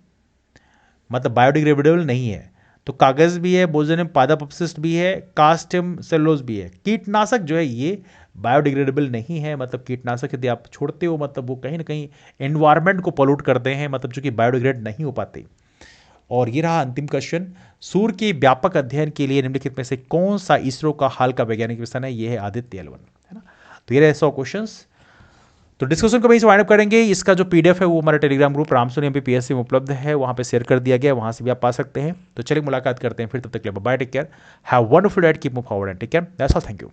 मतलब बायोडिग्रेडेबल नहीं है? तो कागज भी है, भोजन पादप अपशिष्ट भी है, कास्टिम सेलोज भी है। कीटनाशक जो है ये बायोडिग्रेडेबल नहीं है, मतलब कीटनाशक यदि आप छोड़ते हो मतलब वो कहीं ना कहीं एनवायरमेंट को पोल्यूट करते हैं, मतलब जो कि बायोडिग्रेड नहीं हो पाते। और ये रहा अंतिम क्वेश्चन, सूर्य के व्यापक अध्ययन के लिए निम्नलिखित में से कौन सा इसरो का हाल का वैज्ञानिक मिशन है? ये है आदित्य L1, है ना। तो ये रहे 100 क्वेश्चंस। तो डिस्कशन को वहीं से वाइंड अप करेंगे। इसका जो पीडीएफ है वो हमारा टेलीग्राम ग्रुप रामसोनी एमपीपीएससी में उपलब्ध है, वहां पे शेयर कर दिया गया, वहां से भी आप पा सकते हैं। तो चलिए मुलाकात करते हैं फिर, तब तक के लिए bye, take care, have wonderful day, keep move forward and take care, that's all, thank you.